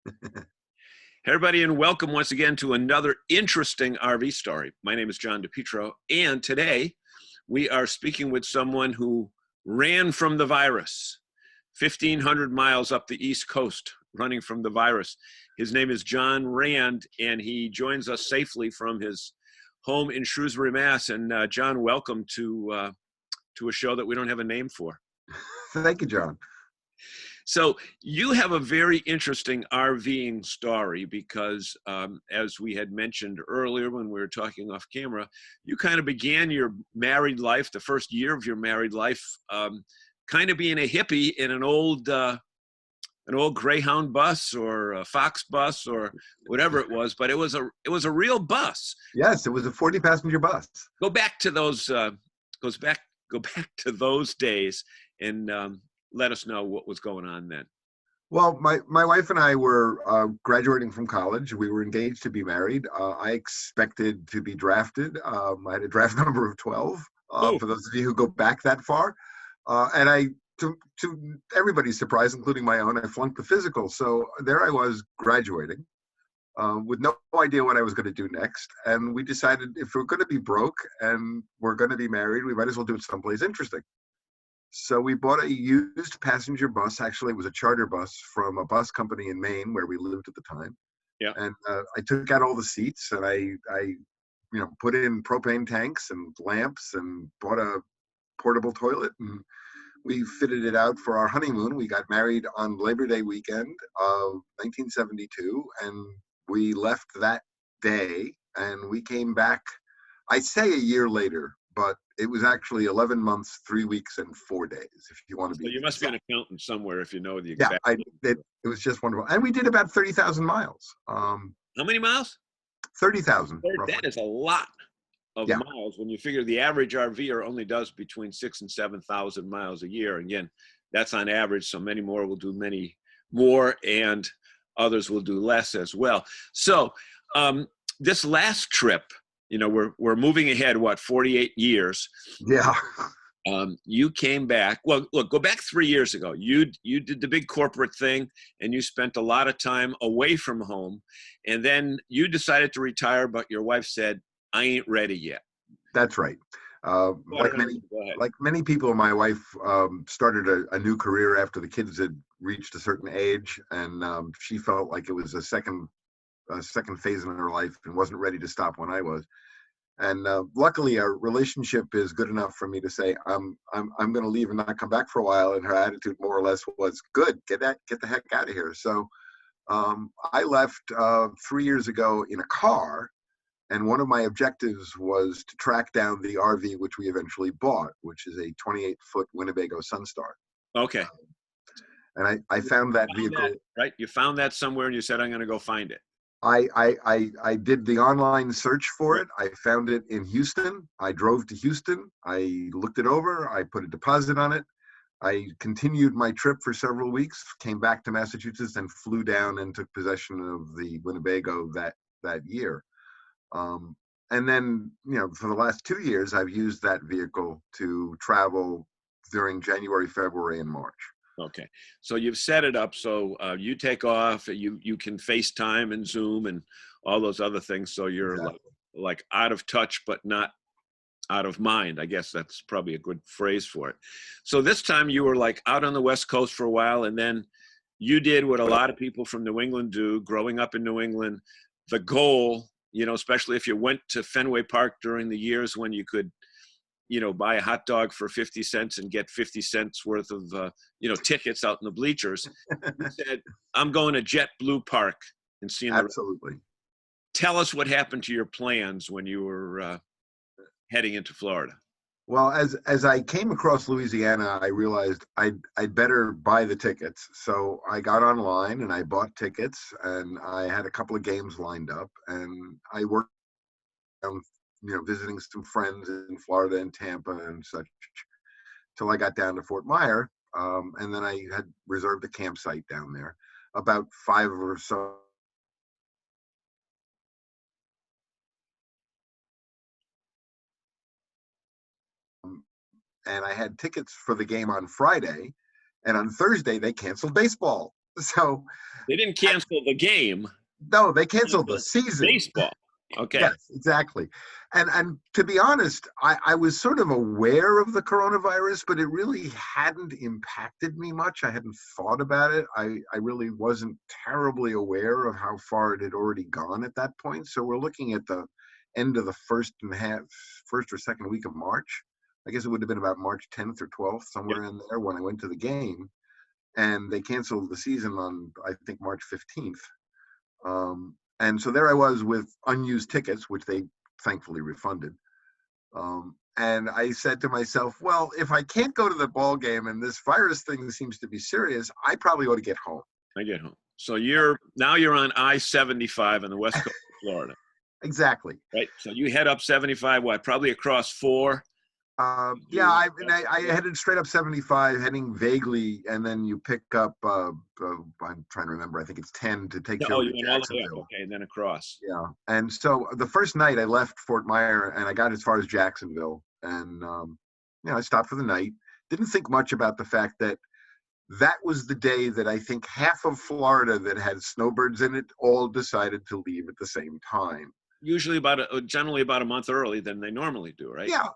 Hey everybody, and welcome once again to another interesting RV story. My name is John DePietro, and today we are speaking with someone who ran from the virus, 1,500 miles up the East Coast, running from the virus. His name is John Rand, and he joins us safely from his home in Shrewsbury, Mass. And John, welcome to a show that we don't have a name for. Thank you, John. So you have a very interesting RVing story because, as we had mentioned earlier when we were talking off camera, you kind of began your married life, the first year of your married life, kind of being a hippie in an old Greyhound bus or a Fox bus or whatever it was, but it was a real bus. Yes, it was a 40-passenger bus. Go back to those days and let us know what was going on then. Well, my wife and I were graduating from college. We were engaged to be married. I expected to be drafted. I had a draft number of 12, for those of you who go back that far. And to everybody's surprise, including my own, I flunked the physical. So there I was graduating with no idea what I was going to do next. And we decided if we're going to be broke and we're going to be married, we might as well do it someplace interesting. So we bought a used passenger bus. Actually, it was a charter bus from a bus company in Maine where we lived at the time. Yeah. And I took out all the seats and I put in propane tanks and lamps and bought a portable toilet, and we fitted it out for our honeymoon. We got married on Labor Day weekend of 1972, and we left that day and we came back, I say a year later, but it was actually 11 months, 3 weeks, and 4 days, if you want to be. So you must be an accountant somewhere if you know the exact. Yeah, it was just wonderful. And we did about 30,000 miles. How many miles? 30,000. That is a lot of miles when you figure the average RVer only does between 6,000 and 7,000 miles a year. Again, that's on average, so many more will do many more, and others will do less as well. So this last trip, we're moving ahead, 48 years. Yeah. You came back. Well, look, go back 3 years ago. You did the big corporate thing, and you spent a lot of time away from home. And then you decided to retire, but your wife said, I ain't ready yet. That's right. Like many people, my wife started a new career after the kids had reached a certain age, and she felt like it was a second phase in her life and wasn't ready to stop when I was. And luckily, our relationship is good enough for me to say I'm going to leave and not come back for a while. And her attitude, more or less, was good. Get the heck out of here. So I left 3 years ago in a car, and one of my objectives was to track down the RV which we eventually bought, which is a 28-foot Winnebago Sunstar. Okay. And I found that vehicle. Right, you found that somewhere, and you said, I'm going to go find it. I did the online search for it. I found it in Houston. I drove to Houston. I looked it over. I put a deposit on it. I continued my trip for several weeks, came back to Massachusetts, and flew down and took possession of the Winnebago that year. And then, for the last 2 years, I've used that vehicle to travel during January, February, and March. Okay, so you've set it up so you take off, you can FaceTime and Zoom and all those other things, so you're exactly. like out of touch but not out of mind. I guess that's probably a good phrase for it. So this time you were like out on the West Coast for a while, and then you did what a lot of people from New England do, growing up in New England. The goal, especially if you went to Fenway Park during the years when you could buy a hot dog for 50 cents and get 50 cents worth of, tickets out in the bleachers. You said, I'm going to JetBlue Park and seeing the. Absolutely. Tell us what happened to your plans when you were heading into Florida. Well, as I came across Louisiana, I realized I'd better buy the tickets. So I got online and I bought tickets, and I had a couple of games lined up, and I worked visiting some friends in Florida and Tampa and such, till I got down to Fort Myer, and then I had reserved a campsite down there. About 5 or so and I had tickets for the game on Friday, and on Thursday they canceled baseball. So They didn't cancel the game. no, they canceled the season. Baseball. Okay. Yes, exactly. And to be honest, I was sort of aware of the coronavirus, but it really hadn't impacted me much. I hadn't thought about it. I really wasn't terribly aware of how far it had already gone at that point. So we're looking at the end of the first or second week of March. I guess it would have been about March 10th or 12th, somewhere in there when I went to the game. And they canceled the season on, I think, March 15th. And so there I was with unused tickets, which they thankfully refunded. And I said to myself, well, if I can't go to the ball game and this virus thing seems to be serious, I probably ought to get home. I get home. So you're on I-75 on the west coast of Florida. Exactly. Right. So you head up 75, what? Probably across 4. Yeah, I headed straight up 75, heading vaguely, and then you pick up. I'm trying to remember. I think it's 10 to take you over to Jacksonville. Okay, and then across. Yeah, and so the first night I left Fort Myer, and I got as far as Jacksonville, and I stopped for the night. Didn't think much about the fact that that was the day that I think half of Florida that had snowbirds in it all decided to leave at the same time. Usually generally about a month early than they normally do, right? Yeah,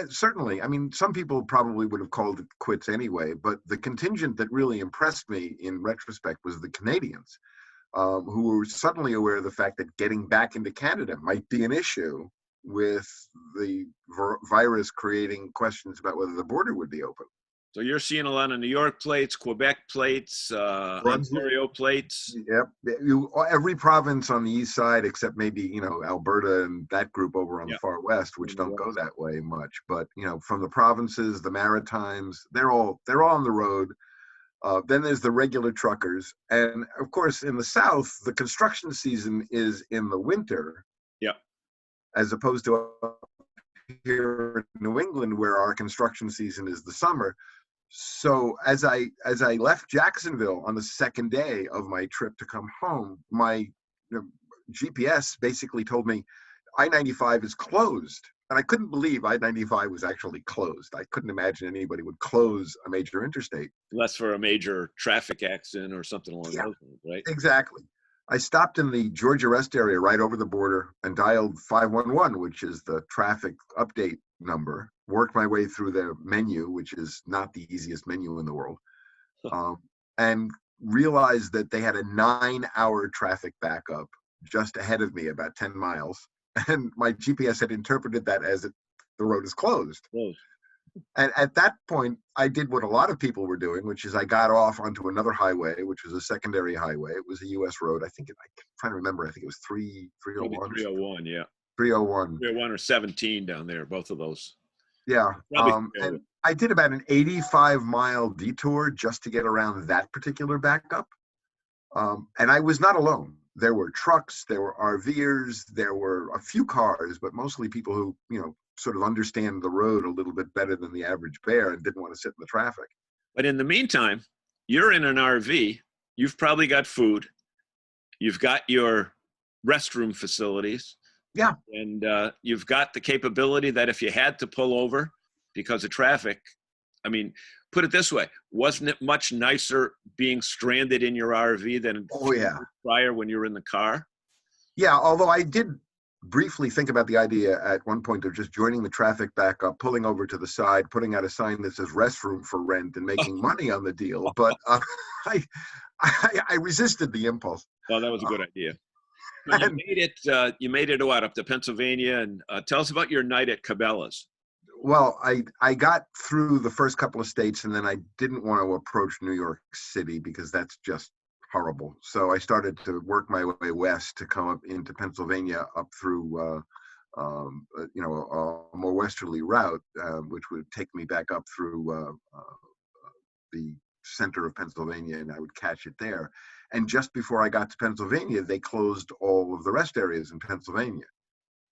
certainly. I mean, some people probably would have called it quits anyway, but the contingent that really impressed me in retrospect was the Canadians, who were suddenly aware of the fact that getting back into Canada might be an issue with the virus creating questions about whether the border would be open. So you're seeing a lot of New York plates, Quebec plates, Ontario plates. Yep. Every province on the east side, except maybe, Alberta and that group over on the far west, which don't go that way much. But, from the provinces, the Maritimes, they're all on the road. Then there's the regular truckers. And of course, in the South, the construction season is in the winter. Yeah. As opposed to here in New England, where our construction season is the summer. So as I left Jacksonville on the second day of my trip to come home, my GPS basically told me I-95 is closed. And I couldn't believe I-95 was actually closed. I couldn't imagine anybody would close a major interstate. Unless for a major traffic accident or something along those lines, right? Exactly. I stopped in the Georgia rest area right over the border and dialed 511, which is the traffic update number, worked my way through the menu, which is not the easiest menu in the world, and realized that they had a 9-hour traffic backup just ahead of me, about 10 miles. And my GPS had interpreted that as the road is closed. And at that point, I did what a lot of people were doing, which is I got off onto another highway, which was a secondary highway. It was a U.S. road. I'm trying to remember. I think it was 301. 301, yeah. 301. 301 or 17 down there, both of those. Yeah. And I did about an 85-mile detour just to get around that particular backup. And I was not alone. There were trucks, there were RVers, there were a few cars, but mostly people who, sort of understand the road a little bit better than the average bear and didn't want to sit in the traffic. But in the meantime, you're in an RV. You've probably got food. You've got your restroom facilities. Yeah. And you've got the capability that if you had to pull over because of traffic, I mean, put it this way, wasn't it much nicer being stranded in your RV than prior when you were in the car? Yeah, although I did briefly think about the idea at one point of just joining the traffic back up, pulling over to the side, putting out a sign that says restroom for rent and making money on the deal. But I resisted the impulse. Oh, that was a good idea. But you made it what, up to Pennsylvania, and tell us about your night at Cabela's. Well, I got through the first couple of states, and then I didn't want to approach New York City because that's just horrible. So I started to work my way west to come up into Pennsylvania, up through a more westerly route, which would take me back up through the center of Pennsylvania, and I would catch it there. And just before I got to Pennsylvania, they closed all of the rest areas in Pennsylvania.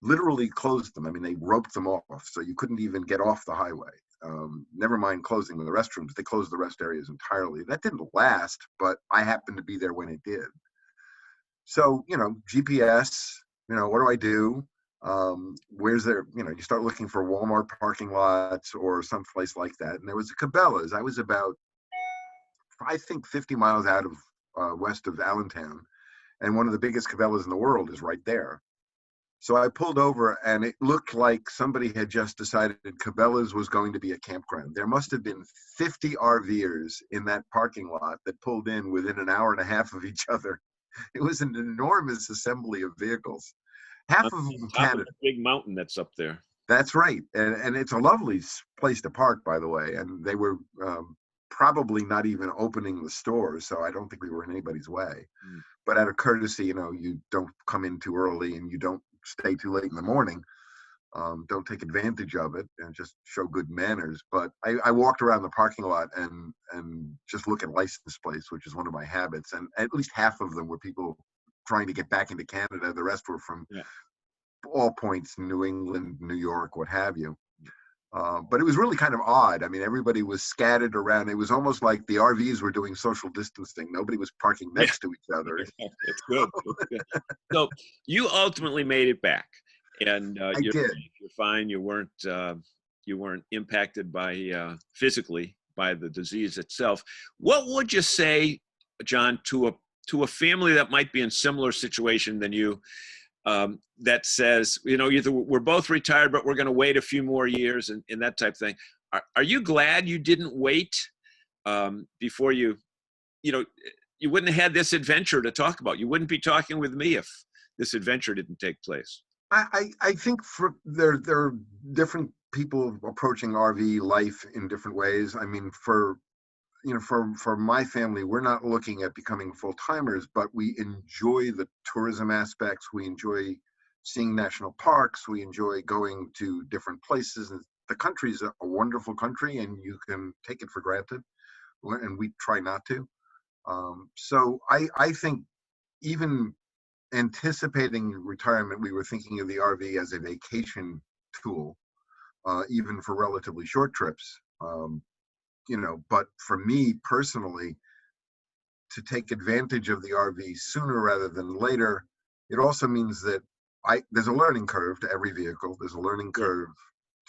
Literally closed them. I mean, they roped them off, so you couldn't even get off the highway. Never mind closing the restrooms, they closed the rest areas entirely. That didn't last, but I happened to be there when it did. So, GPS, what do I do? Where's there, you start looking for Walmart parking lots or someplace like that. And there was a Cabela's. I was about, I think, 50 miles out of west of Allentown, and one of the biggest Cabela's in the world is right there. So I pulled over, and it looked like somebody had just decided that Cabela's was going to be a campground. There must have been 50 RVers in that parking lot that pulled in within an hour and a half of each other. It was an enormous assembly of vehicles. Half of them Top of Canada. the big mountain that's up there. That's right, and it's a lovely place to park, by the way. And they were probably not even opening the stores, so I don't think we were in anybody's way. But out of courtesy, you don't come in too early and you don't stay too late in the morning. Don't take advantage of it and just show good manners. But I walked around the parking lot and just look at license plates, which is one of my habits. And at least half of them were people trying to get back into Canada. The rest were from all points, New England, New York, what have you. But it was really kind of odd. I mean, everybody was scattered around. It was almost like the RVs were doing social distancing. Nobody was parking next to each other. It's good. It's good. So you ultimately made it back, and you're fine. You weren't impacted by physically by the disease itself. What would you say, John, to a family that might be in similar situation than you? That says, either we're both retired, but we're going to wait a few more years and that type of thing. Are you glad you didn't wait before you wouldn't have had this adventure to talk about? You wouldn't be talking with me if this adventure didn't take place. I think there are different people approaching RV life in different ways. I mean, for my family, we're not looking at becoming full-timers, but we enjoy the tourism aspects. We enjoy seeing national parks. We enjoy going to different places. And the country is a wonderful country, and you can take it for granted, and we try not to. So I think even anticipating retirement, we were thinking of the RV as a vacation tool, even for relatively short trips. But for me personally, to take advantage of the RV sooner rather than later, it also means that there's a learning curve to every vehicle. There's a learning curve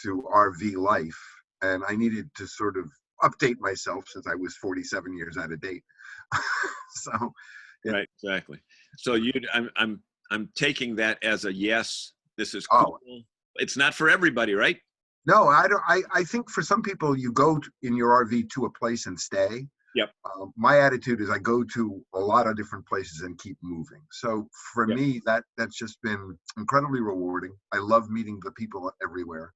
to RV life, and I needed to sort of update myself since I was 47 years out of date. Right, exactly. So I'm taking that as a yes. This is cool. It's not for everybody, right? No, I don't. I think for some people, you go in your RV to a place and stay. Yep. My attitude is I go to a lot of different places and keep moving. So for me, that's just been incredibly rewarding. I love meeting the people everywhere.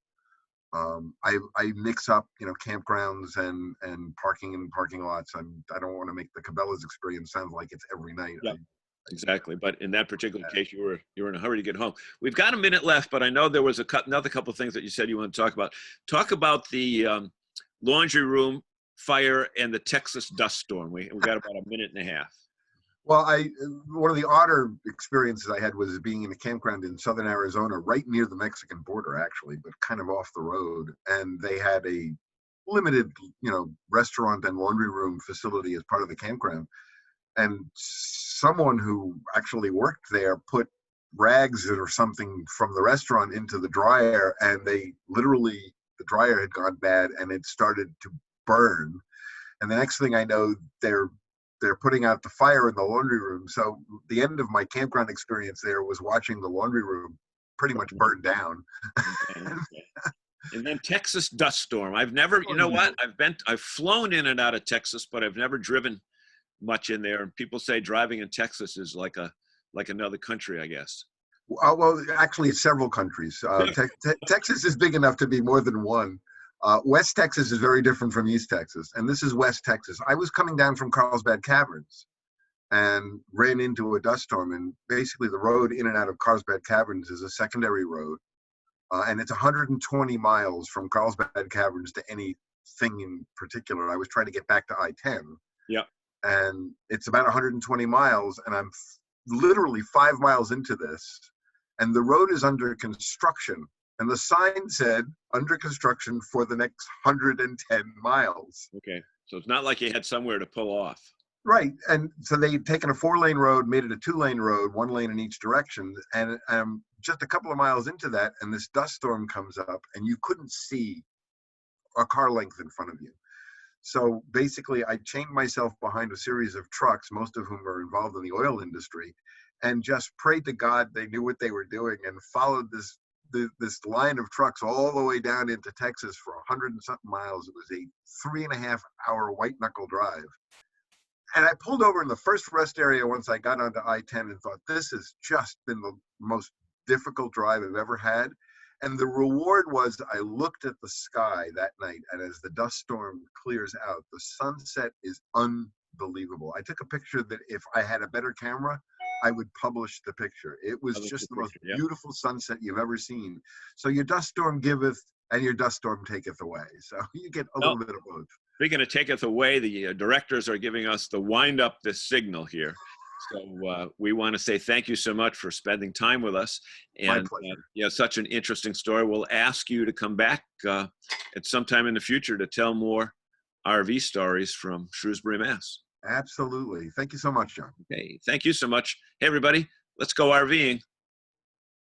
I mix up, campgrounds and parking in parking lots. I don't want to make the Cabela's experience sound like it's every night. Yep. Exactly. But in that particular case, you were in a hurry to get home. We've got a minute left, but I know there was another couple of things that you said you want to talk about. Talk about the laundry room fire and the Texas dust storm. We've got about a minute and a half. Well, one of the odder experiences I had was being in a campground in southern Arizona, right near the Mexican border, actually, but kind of off the road. And they had a limited, restaurant and laundry room facility as part of the campground. And someone who actually worked there put rags or something from the restaurant into the dryer, and the dryer had gone bad and it started to burn. And the next thing I know, they're putting out the fire in the laundry room. So the end of my campground experience there was watching the laundry room pretty much burn down. And then Texas dust storm. I've never, I've flown in and out of Texas, but I've never driven much in there. And people say driving in Texas is like another country, I guess. Well, actually, it's several countries. Texas is big enough to be more than one. West Texas is very different from East Texas, and this is West Texas. I was coming down from Carlsbad Caverns and ran into a dust storm, and basically the road in and out of Carlsbad Caverns is a secondary road, and it's 120 miles from Carlsbad Caverns to anything in particular. I was trying to get back to I-10. Yeah. And it's about 120 miles, and I'm literally 5 miles into this, and the road is under construction. And the sign said, under construction for the next 110 miles. Okay. So it's not like you had somewhere to pull off. Right. And so they'd taken a 4-lane road, made it a 2-lane road, 1 lane in each direction. And just a couple of miles into that, and this dust storm comes up, and you couldn't see a car length in front of you. So basically, I chained myself behind a series of trucks, most of whom are involved in the oil industry, and just prayed to God they knew what they were doing, and followed this line of trucks all the way down into Texas for 100 and something miles. It was a 3.5 hour white knuckle drive. And I pulled over in the first rest area once I got onto I-10 and thought, this has just been the most difficult drive I've ever had. And the reward was I looked at the sky that night, and as the dust storm clears out, the sunset is unbelievable. I took a picture that if I had a better camera, I would publish the picture. It was just the most beautiful sunset you've ever seen. So your dust storm giveth and your dust storm taketh away. So you get a little bit of both. Speaking of taketh away, the directors are giving us the wind up this signal here. So we want to say thank you so much for spending time with us. And My pleasure. Such an interesting story. We'll ask you to come back at some time in the future to tell more RV stories from Shrewsbury, Mass. Absolutely. Thank you so much, John. Okay. Thank you so much. Hey, everybody, let's go RVing.